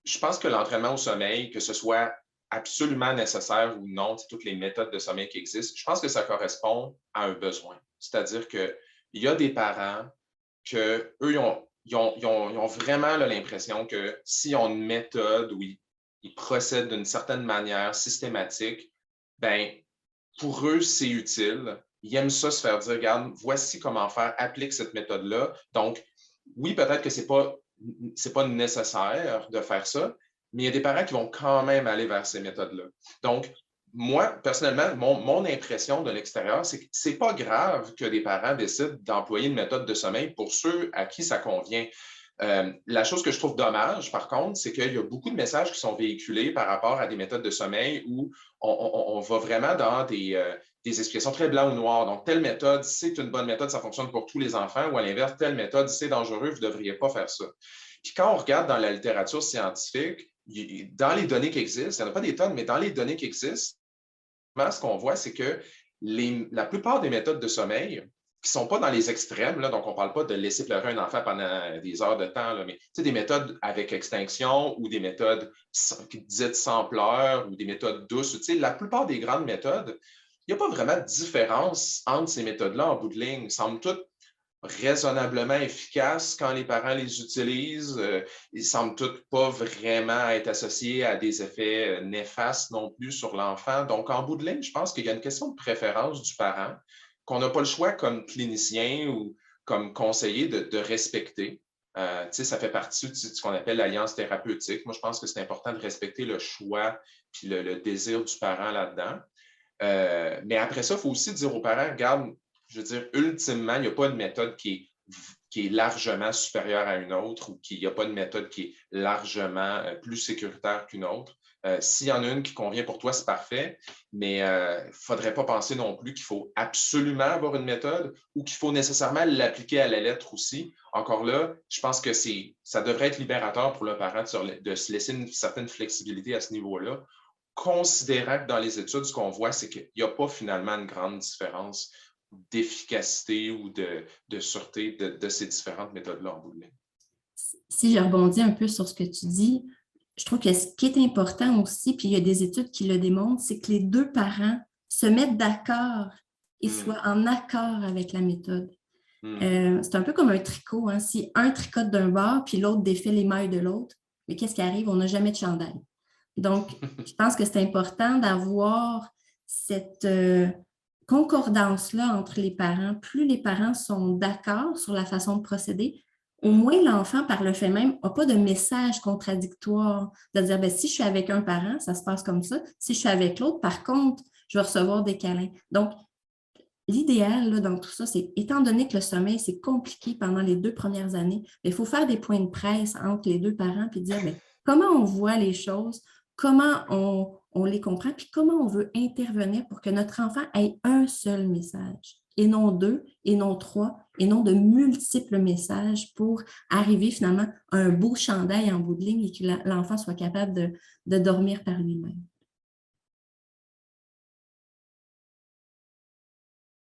je pense que l'entraînement au sommeil, que ce soit absolument nécessaire ou non, toutes les méthodes de sommeil qui existent, je pense que ça correspond à un besoin. C'est-à-dire qu'il y a des parents que eux, ils ont vraiment l'impression que s'ils ont une méthode où ils procèdent d'une certaine manière systématique, ben pour eux, c'est utile. Ils aiment ça se faire dire, regarde, voici comment faire, applique cette méthode-là. Donc, oui, peut-être que c'est pas nécessaire de faire ça, mais il y a des parents qui vont quand même aller vers ces méthodes-là. Donc, moi, personnellement, mon impression de l'extérieur, c'est que c'est pas grave que des parents décident d'employer une méthode de sommeil pour ceux à qui ça convient. La chose que je trouve dommage, par contre, c'est qu'il y a beaucoup de messages qui sont véhiculés par rapport à des méthodes de sommeil où on va vraiment dans des explications très blanc ou noir. Donc, telle méthode, c'est une bonne méthode, ça fonctionne pour tous les enfants, ou à l'inverse, telle méthode, c'est dangereux, vous ne devriez pas faire ça. Puis quand on regarde dans la littérature scientifique, dans les données qui existent, il n'y en a pas des tonnes, mais dans les données qui existent, ce qu'on voit, c'est que la plupart des méthodes de sommeil, qui ne sont pas dans les extrêmes, là, donc on ne parle pas de laisser pleurer un enfant pendant des heures de temps, là, mais des méthodes avec extinction ou des méthodes dites sans pleurs ou des méthodes douces, la plupart des grandes méthodes, il n'y a pas vraiment de différence entre ces méthodes-là en bout de ligne. Ils semblent toutes raisonnablement efficaces quand les parents les utilisent. Ils ne semblent toutes pas vraiment être associés à des effets néfastes non plus sur l'enfant. Donc, en bout de ligne, je pense qu'il y a une question de préférence du parent qu'on n'a pas le choix comme clinicien ou comme conseiller de respecter. Ça fait partie de ce qu'on appelle l'alliance thérapeutique. Moi, je pense que c'est important de respecter le choix puis le désir du parent là-dedans. Mais après ça, il faut aussi dire aux parents, regarde, je veux dire, ultimement, il n'y a pas une méthode qui est largement supérieure à une autre ou qu'il n'y a pas une méthode qui est largement plus sécuritaire qu'une autre. S'il y en a une qui convient pour toi, c'est parfait, mais il ne faudrait pas penser non plus qu'il faut absolument avoir une méthode ou qu'il faut nécessairement l'appliquer à la lettre aussi. Encore là, je pense que ça devrait être libérateur pour le parent de se laisser une certaine flexibilité à ce niveau-là, considérant que dans les études, ce qu'on voit, c'est qu'il n'y a pas finalement une grande différence d'efficacité ou de sûreté de ces différentes méthodes-là en bout de ligne. Si je rebondis un peu sur ce que tu dis, je trouve que ce qui est important aussi, puis il y a des études qui le démontrent, c'est que les deux parents se mettent d'accord et soient en accord avec la méthode. C'est un peu comme un tricot. Hein? Si un tricote d'un bord, puis l'autre défait les mailles de l'autre, mais qu'est-ce qui arrive? On n'a jamais de chandail. Donc, je pense que c'est important d'avoir cette concordance-là entre les parents. Plus les parents sont d'accord sur la façon de procéder, au moins l'enfant, par le fait même, n'a pas de message contradictoire de dire, ben, si je suis avec un parent, ça se passe comme ça. Si je suis avec l'autre, par contre, je vais recevoir des câlins. Donc, l'idéal là, dans tout ça, c'est, étant donné que le sommeil, c'est compliqué pendant les 2 premières années, il faut faire des points de presse entre les deux parents puis dire, bien, comment on voit les choses, comment on les comprend, puis comment on veut intervenir pour que notre enfant ait un seul message, et non 2, et non 3, et non de multiples messages pour arriver finalement à un beau chandail en bout de ligne et que l'enfant soit capable de dormir par lui-même.